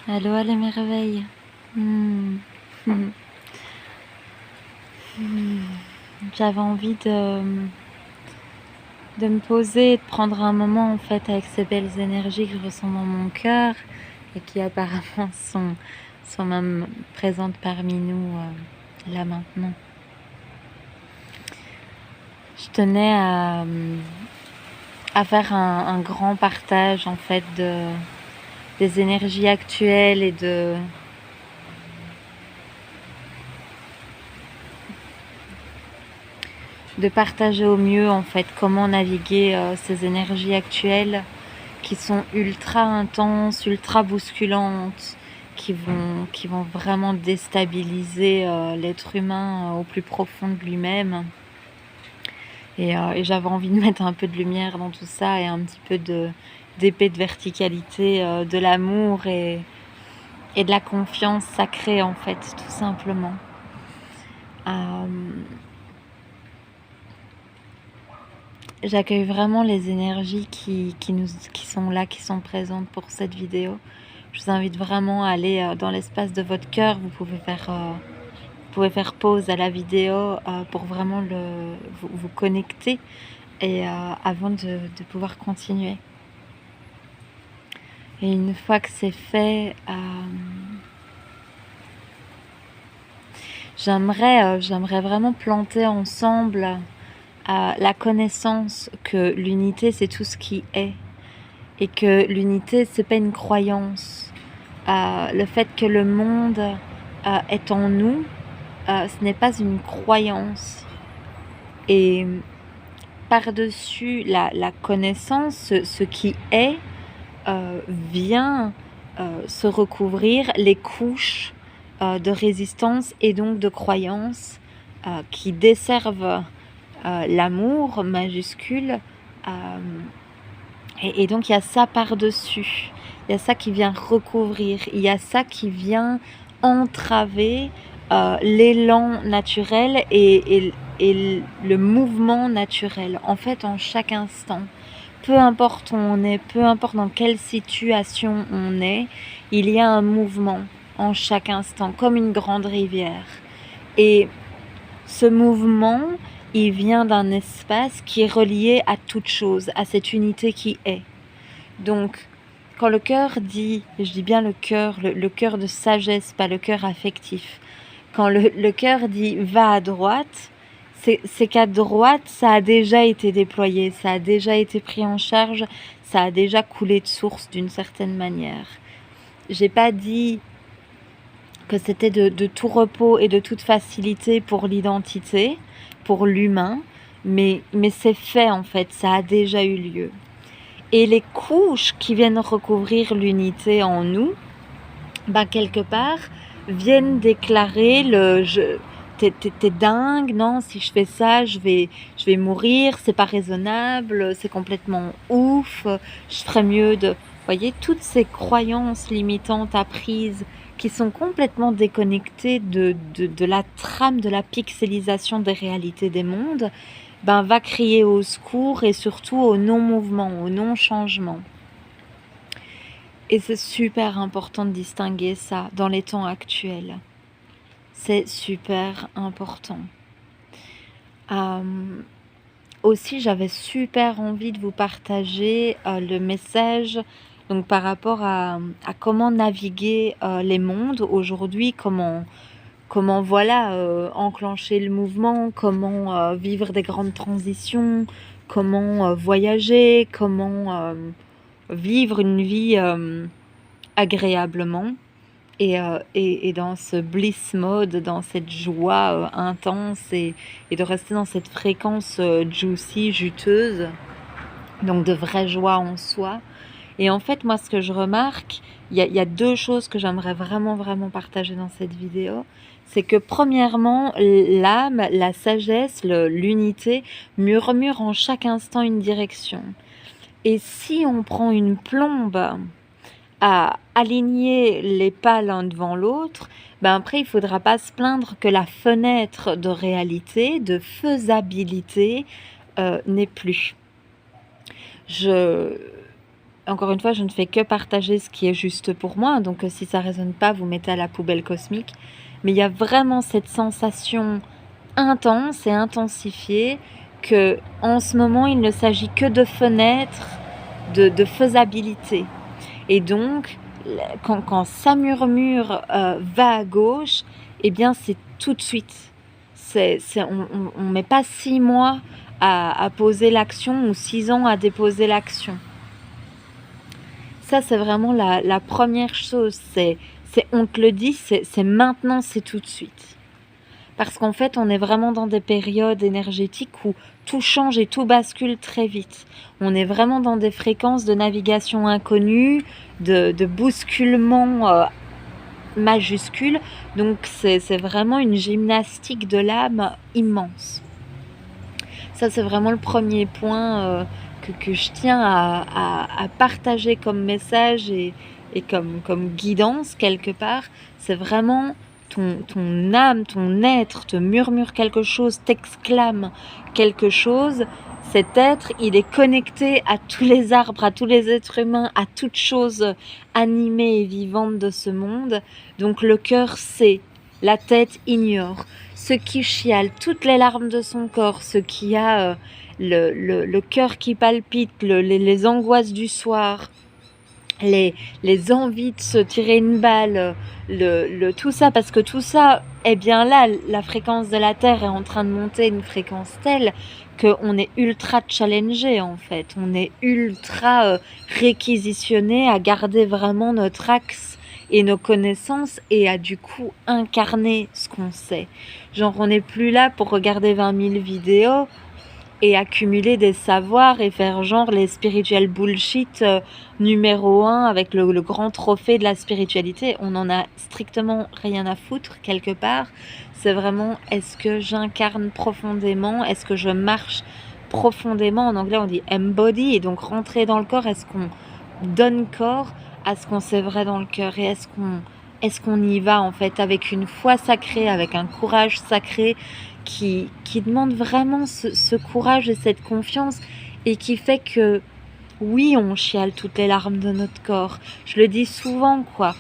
Aloha les merveilles. Hmm. J'avais envie de me poser et de prendre un moment en fait avec ces belles énergies que je ressens dans mon cœur et qui apparemment sont même présentes parmi nous là maintenant. Je tenais à faire un grand partage en fait des énergies actuelles et de partager au mieux en fait comment naviguer ces énergies actuelles qui sont ultra intenses, ultra bousculantes, qui vont vraiment déstabiliser l'être humain au plus profond de lui-même. Et j'avais envie de mettre un peu de lumière dans tout ça et un petit peu d'épée de verticalité, de l'amour et de la confiance sacrée en fait, tout simplement. J'accueille vraiment les énergies qui sont là, qui sont présentes pour cette vidéo. Je vous invite vraiment à aller dans l'espace de votre cœur. Vous pouvez faire pause à la vidéo pour vraiment vous connecter et avant de pouvoir continuer. Et une fois que c'est fait, j'aimerais vraiment planter ensemble la connaissance que l'unité c'est tout ce qui est et que l'unité c'est pas une croyance. Le fait que le monde est en nous, ce n'est pas une croyance. Et par-dessus la connaissance, ce qui est vient se recouvrir les couches de résistance et donc de croyances qui desservent l'amour majuscule. Et donc il y a ça par-dessus, il y a ça qui vient recouvrir, il y a ça qui vient entraver l'élan naturel et le mouvement naturel. En fait, en chaque instant, peu importe où on est, peu importe dans quelle situation on est, il y a un mouvement en chaque instant, comme une grande rivière. Et ce mouvement, il vient d'un espace qui est relié à toute chose, à cette unité qui est. Donc, quand le cœur dit, je dis bien le cœur de sagesse, pas le cœur affectif, quand le cœur dit va à droite, c'est qu'à droite, ça a déjà été déployé, ça a déjà été pris en charge, ça a déjà coulé de source d'une certaine manière. J'ai pas dit que c'était de tout repos et de toute facilité pour l'identité, pour l'humain, mais c'est fait en fait, ça a déjà eu lieu. Et les couches qui viennent recouvrir l'unité en nous, quelque part, viennent déclarer t'es dingue, non, si je fais ça, je vais mourir, c'est pas raisonnable, c'est complètement ouf, je ferais mieux de... Vous voyez, toutes ces croyances limitantes apprises qui sont complètement déconnectées de la trame, de la pixelisation des réalités des mondes, va crier au secours et surtout au non-mouvement, au non-changement. Et c'est super important de distinguer ça dans les temps actuels. C'est super important. Aussi, j'avais super envie de vous partager le message donc, par rapport à comment naviguer les mondes aujourd'hui, comment enclencher le mouvement, comment vivre des grandes transitions, comment voyager, comment vivre une vie agréablement et dans ce bliss mode, dans cette joie intense et de rester dans cette fréquence juicy, juteuse, donc de vraie joie en soi. Et en fait, moi, ce que je remarque, il y a deux choses que j'aimerais vraiment, vraiment partager dans cette vidéo. C'est que premièrement, l'âme, la sagesse, l'unité murmure en chaque instant une direction. Et si on prend une plombe à aligner les pas l'un devant l'autre, après il faudra pas se plaindre que la fenêtre de réalité, de faisabilité n'est plus. encore une fois, je ne fais que partager ce qui est juste pour moi, donc si ça résonne pas, vous mettez à la poubelle cosmique. Mais il y a vraiment cette sensation intense et intensifiée que en ce moment, il ne s'agit que de fenêtres, de faisabilité. Et donc, quand ça murmure va à gauche, eh bien c'est tout de suite. On met pas 6 mois à poser l'action ou 6 ans à déposer l'action. Ça, c'est vraiment la première chose. On te le dit, c'est maintenant, c'est tout de suite. Parce qu'en fait, on est vraiment dans des périodes énergétiques où tout change et tout bascule très vite. On est vraiment dans des fréquences de navigation inconnues, de bousculement majuscule. Donc, c'est vraiment une gymnastique de l'âme immense. Ça, c'est vraiment le premier point que je tiens à partager comme message et comme guidance quelque part. C'est vraiment ton âme, ton être te murmure quelque chose, t'exclame quelque chose. Cet être, il est connecté à tous les arbres, à tous les êtres humains, à toutes choses animées et vivantes de ce monde. Donc le cœur sait, la tête ignore. Ce qui chiale, toutes les larmes de son corps, ce qui a le cœur qui palpite, les angoisses du soir, les envies de se tirer une balle, tout ça, parce que tout ça est bien là, la fréquence de la Terre est en train de monter une fréquence telle qu'on est ultra challengé en fait, on est ultra réquisitionné à garder vraiment notre axe et nos connaissances et à du coup incarner ce qu'on sait. Genre on n'est plus là pour regarder 20 000 vidéos et accumuler des savoirs et faire genre les spiritual bullshit numéro 1 avec le grand trophée de la spiritualité. On en a strictement rien à foutre quelque part. C'est vraiment, est-ce que j'incarne profondément? Est-ce que je marche profondément? En anglais on dit embody, et donc rentrer dans le corps. Est-ce qu'on donne corps à ce qu'on sait vrai dans le cœur? Et est-ce qu'on y va en fait avec une foi sacrée, avec un courage sacré qui demande vraiment ce courage et cette confiance, et qui fait que oui, on chiale toutes les larmes de notre corps. Je le dis souvent, quoi.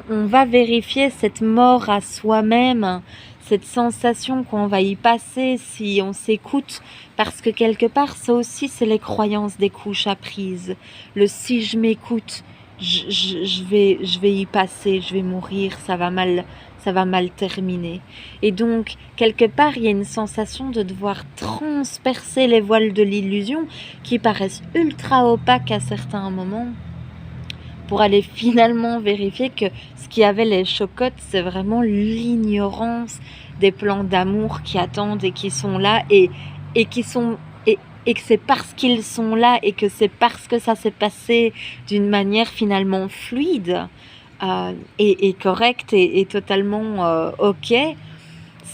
On va vérifier cette mort à soi-même, cette sensation qu'on va y passer si on s'écoute, parce que quelque part, ça aussi, c'est les croyances des couches apprises. Le si je m'écoute, je vais y passer, je vais mourir, ça va mal terminer. Et donc, quelque part, il y a une sensation de devoir transpercer les voiles de l'illusion qui paraissent ultra opaques à certains moments, pour aller finalement vérifier que ce qui avait les chocottes, c'est vraiment l'ignorance des plans d'amour qui attendent et qui sont là, et que c'est parce qu'ils sont là et que c'est parce que ça s'est passé d'une manière finalement fluide et correcte et totalement ok.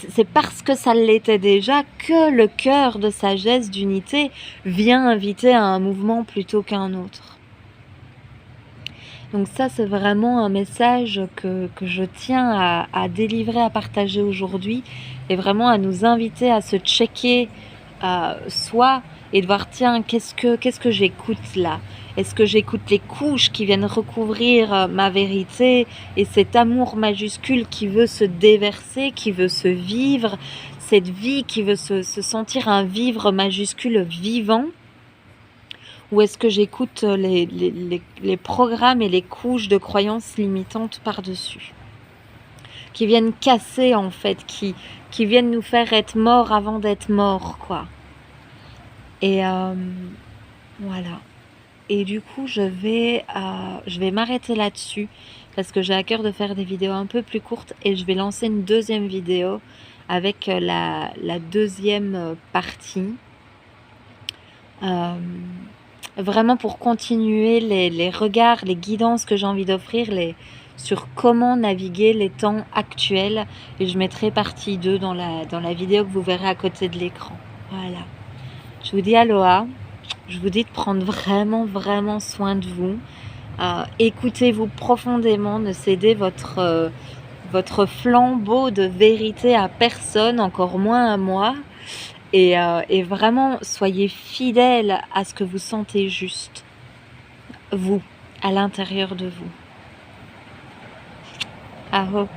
C'est parce que ça l'était déjà que le cœur de sagesse, d'unité, vient inviter à un mouvement plutôt qu'un autre. Donc ça, c'est vraiment un message que je tiens à délivrer, à partager aujourd'hui, et vraiment à nous inviter à se checker soi et de voir, tiens, qu'est-ce que j'écoute là? Est-ce que j'écoute les couches qui viennent recouvrir ma vérité et cet amour majuscule qui veut se déverser, qui veut se vivre, cette vie qui veut se sentir un vivre majuscule vivant? Ou est-ce que j'écoute les programmes et les couches de croyances limitantes par-dessus, qui viennent casser en fait, qui viennent nous faire être morts avant d'être morts, quoi. Et voilà. Et du coup, je vais m'arrêter là-dessus parce que j'ai à cœur de faire des vidéos un peu plus courtes, et je vais lancer une deuxième vidéo avec la deuxième partie. Vraiment pour continuer les regards, les guidances que j'ai envie d'offrir sur comment naviguer les temps actuels, et je mettrai partie 2 dans la vidéo que vous verrez à côté de l'écran. Voilà. Je vous dis aloha, je vous dis de prendre vraiment, vraiment soin de vous. Écoutez-vous profondément, ne cédez votre flambeau de vérité à personne, encore moins à moi. Et vraiment, soyez fidèles à ce que vous sentez juste. vous, à l'intérieur de vous. Aho.